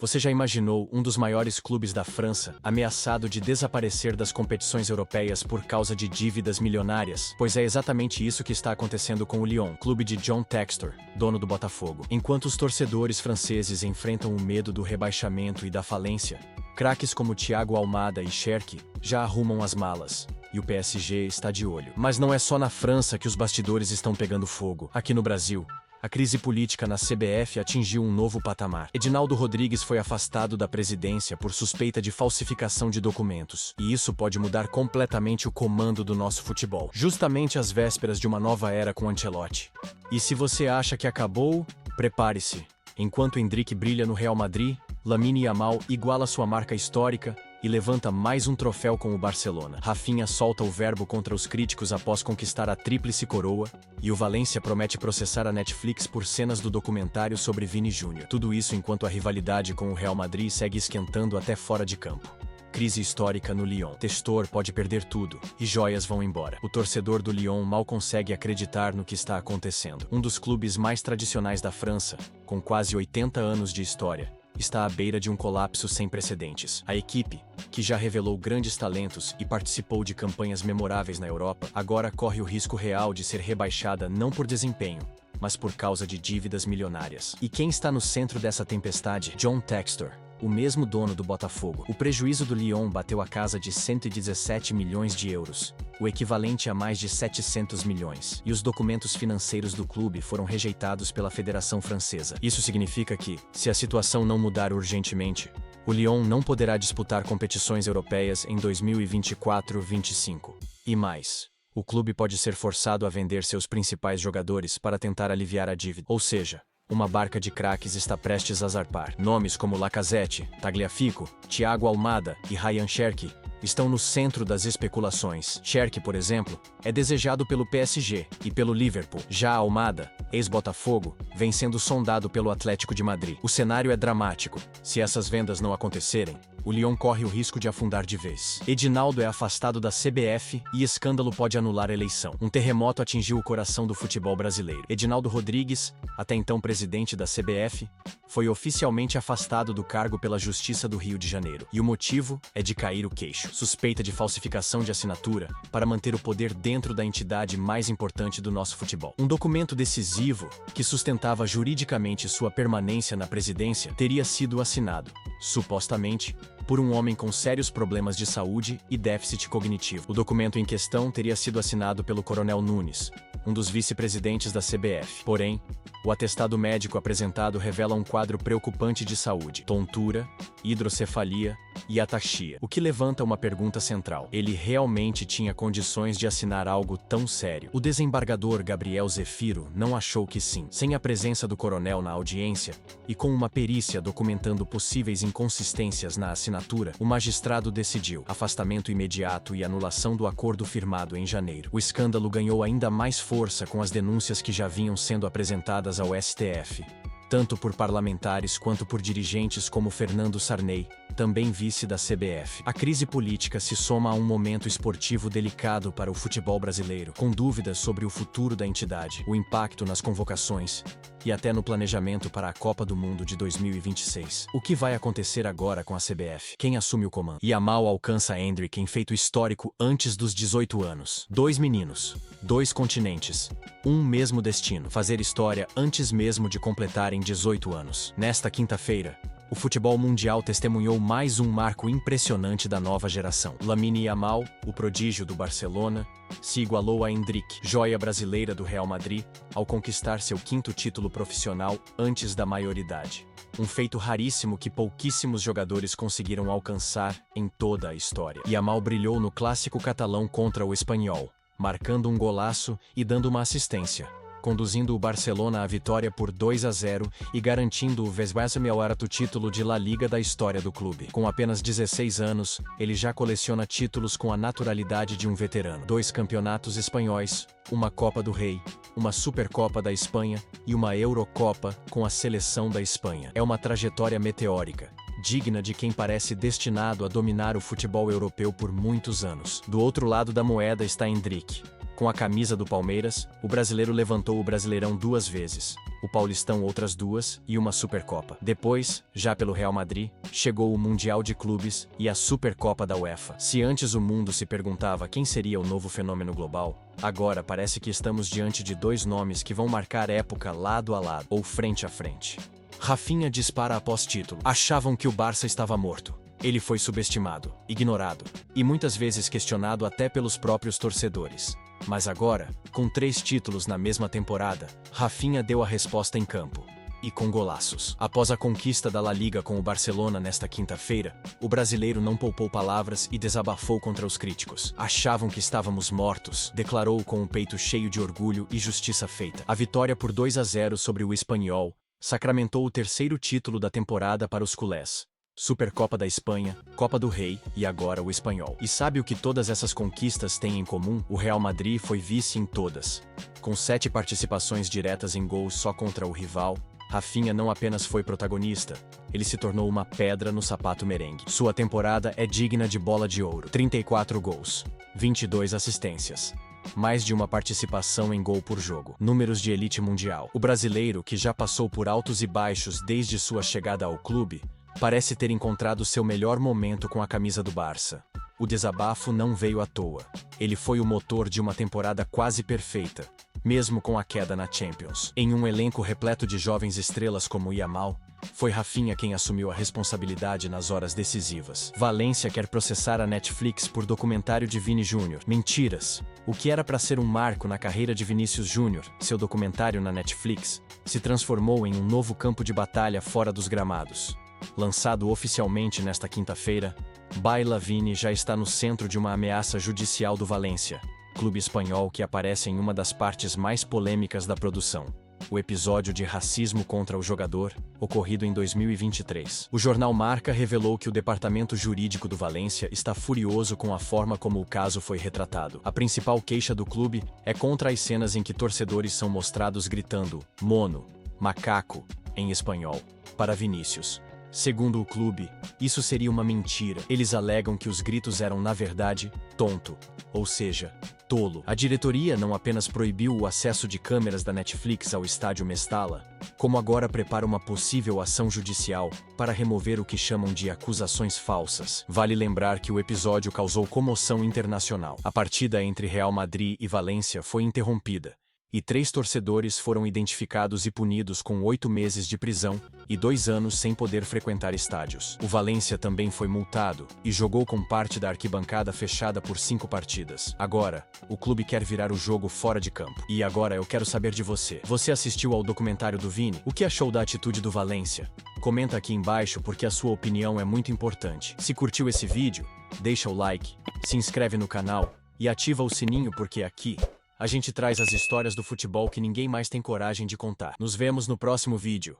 Você já imaginou um dos maiores clubes da França ameaçado de desaparecer das competições europeias por causa de dívidas milionárias? Pois é exatamente isso que está acontecendo com o Lyon, clube de John Textor, dono do Botafogo. Enquanto os torcedores franceses enfrentam o medo do rebaixamento e da falência, craques como Thiago Almada e Cherki já arrumam as malas. E o PSG está de olho. Mas não é só na França que os bastidores estão pegando fogo. Aqui no Brasil, a crise política na CBF atingiu um novo patamar. Edinaldo Rodrigues foi afastado da presidência por suspeita de falsificação de documentos. E isso pode mudar completamente o comando do nosso futebol. Justamente às vésperas de uma nova era com Ancelotti. E se você acha que acabou, prepare-se. Enquanto Endrick brilha no Real Madrid, Lamine Yamal iguala sua marca histórica e levanta mais um troféu com o Barcelona. Rafinha solta o verbo contra os críticos após conquistar a tríplice coroa, e o Valência promete processar a Netflix por cenas do documentário sobre Vini Júnior. Tudo isso enquanto a rivalidade com o Real Madrid segue esquentando até fora de campo. Crise histórica no Lyon. Textor pode perder tudo, e joias vão embora. O torcedor do Lyon mal consegue acreditar no que está acontecendo. Um dos clubes mais tradicionais da França, com quase 80 anos de história, está à beira de um colapso sem precedentes. A equipe, que já revelou grandes talentos e participou de campanhas memoráveis na Europa, agora corre o risco real de ser rebaixada não por desempenho, mas por causa de dívidas milionárias. E quem está no centro dessa tempestade? John Textor, o mesmo dono do Botafogo. O prejuízo do Lyon bateu a casa de 117 milhões de euros, o equivalente a mais de 700 milhões. E os documentos financeiros do clube foram rejeitados pela Federação Francesa. Isso significa que, se a situação não mudar urgentemente, o Lyon não poderá disputar competições europeias em 2024-25. E mais, o clube pode ser forçado a vender seus principais jogadores para tentar aliviar a dívida. Ou seja, uma barca de craques está prestes a zarpar. Nomes como Lacazette, Tagliafico, Thiago Almada e Ryan Cherki estão no centro das especulações. Cherki, por exemplo, é desejado pelo PSG e pelo Liverpool. Já Almada, ex-Botafogo, vem sendo sondado pelo Atlético de Madrid. O cenário é dramático. Se essas vendas não acontecerem, o Lyon corre o risco de afundar de vez. Edinaldo é afastado da CBF e escândalo pode anular a eleição. Um terremoto atingiu o coração do futebol brasileiro. Edinaldo Rodrigues, até então presidente da CBF, foi oficialmente afastado do cargo pela Justiça do Rio de Janeiro. E o motivo é de cair o queixo. Suspeita de falsificação de assinatura para manter o poder dentro da entidade mais importante do nosso futebol. Um documento decisivo, que sustentava juridicamente sua permanência na presidência, teria sido assinado, supostamente, por um homem com sérios problemas de saúde e déficit cognitivo. O documento em questão teria sido assinado pelo Coronel Nunes, um dos vice-presidentes da CBF. Porém, o atestado médico apresentado revela um quadro preocupante de saúde: tontura, hidrocefalia e ataxia. O que levanta uma pergunta central: ele realmente tinha condições de assinar algo tão sério? O desembargador Gabriel Zefiro não achou que sim. Sem a presença do coronel na audiência, e com uma perícia documentando possíveis inconsistências na assinatura, o magistrado decidiu afastamento imediato e anulação do acordo firmado em janeiro. O escândalo ganhou ainda mais força com as denúncias que já vinham sendo apresentadas ao STF, tanto por parlamentares quanto por dirigentes como Fernando Sarney, também vice da CBF. A crise política se soma a um momento esportivo delicado para o futebol brasileiro, com dúvidas sobre o futuro da entidade, o impacto nas convocações e até no planejamento para a Copa do Mundo de 2026. O que vai acontecer agora com a CBF? Quem assume o comando? Yamal alcança Endrick em feito histórico antes dos 18 anos. 2 meninos, 2 continentes, um mesmo destino. Fazer história antes mesmo de completarem 18 anos. Nesta quinta-feira, o futebol mundial testemunhou mais um marco impressionante da nova geração. Lamine Yamal, o prodígio do Barcelona, se igualou a Endrick, joia brasileira do Real Madrid, ao conquistar seu 5º título profissional antes da maioridade. Um feito raríssimo que pouquíssimos jogadores conseguiram alcançar em toda a história. Yamal brilhou no clássico catalão contra o Espanhol, marcando um golaço e dando uma assistência, conduzindo o Barcelona à vitória por 2-0 e garantindo o 24º título de La Liga da história do clube. Com apenas 16 anos, ele já coleciona títulos com a naturalidade de um veterano. 2 campeonatos espanhóis, uma Copa do Rei, uma Supercopa da Espanha e uma Eurocopa com a seleção da Espanha. É uma trajetória meteórica, digna de quem parece destinado a dominar o futebol europeu por muitos anos. Do outro lado da moeda está Endrick. Com a camisa do Palmeiras, o brasileiro levantou o Brasileirão 2 vezes, o Paulistão outras 2 e uma Supercopa. Depois, já pelo Real Madrid, chegou o Mundial de Clubes e a Supercopa da UEFA. Se antes o mundo se perguntava quem seria o novo fenômeno global, agora parece que estamos diante de 2 nomes que vão marcar época lado a lado, ou frente a frente. Rafinha dispara após título. Achavam que o Barça estava morto. Ele foi subestimado, ignorado e muitas vezes questionado até pelos próprios torcedores. Mas agora, com 3 títulos na mesma temporada, Rafinha deu a resposta em campo. E com golaços. Após a conquista da La Liga com o Barcelona nesta quinta-feira, o brasileiro não poupou palavras e desabafou contra os críticos. Achavam que estávamos mortos, declarou com o peito cheio de orgulho e justiça feita. A vitória por 2-0 sobre o Espanhol sacramentou o 3º título da temporada para os culés. Supercopa da Espanha, Copa do Rei e agora o Espanhol. E sabe o que todas essas conquistas têm em comum? O Real Madrid foi vice em todas. Com 7 participações diretas em gols só contra o rival, Rafinha não apenas foi protagonista, ele se tornou uma pedra no sapato merengue. Sua temporada é digna de bola de ouro. 34 gols, 22 assistências. Mais de uma participação em gol por jogo. Números de elite mundial. O brasileiro, que já passou por altos e baixos desde sua chegada ao clube, parece ter encontrado seu melhor momento com a camisa do Barça. O desabafo não veio à toa. Ele foi o motor de uma temporada quase perfeita, mesmo com a queda na Champions. Em um elenco repleto de jovens estrelas como Yamal, foi Rafinha quem assumiu a responsabilidade nas horas decisivas. Valência quer processar a Netflix por documentário de Vini Júnior. Mentiras! O que era para ser um marco na carreira de Vinícius Júnior, seu documentário na Netflix, se transformou em um novo campo de batalha fora dos gramados. Lançado oficialmente nesta quinta-feira, Baila Vini já está no centro de uma ameaça judicial do Valência, clube espanhol que aparece em uma das partes mais polêmicas da produção, o episódio de racismo contra o jogador, ocorrido em 2023. O jornal Marca revelou que o departamento jurídico do Valência está furioso com a forma como o caso foi retratado. A principal queixa do clube é contra as cenas em que torcedores são mostrados gritando "mono", "macaco", em espanhol, para Vinícius. Segundo o clube, isso seria uma mentira. Eles alegam que os gritos eram, na verdade, tonto, ou seja, tolo. A diretoria não apenas proibiu o acesso de câmeras da Netflix ao estádio Mestalla, como agora prepara uma possível ação judicial para remover o que chamam de acusações falsas. Vale lembrar que o episódio causou comoção internacional. A partida entre Real Madrid e Valência foi interrompida, e 3 torcedores foram identificados e punidos com 8 meses de prisão e 2 anos sem poder frequentar estádios. O Valência também foi multado e jogou com parte da arquibancada fechada por 5 partidas. Agora, o clube quer virar o jogo fora de campo. E agora eu quero saber de você. Você assistiu ao documentário do Vini? O que achou da atitude do Valência? Comenta aqui embaixo porque a sua opinião é muito importante. Se curtiu esse vídeo, deixa o like, se inscreve no canal e ativa o sininho porque aqui a gente traz as histórias do futebol que ninguém mais tem coragem de contar. Nos vemos no próximo vídeo.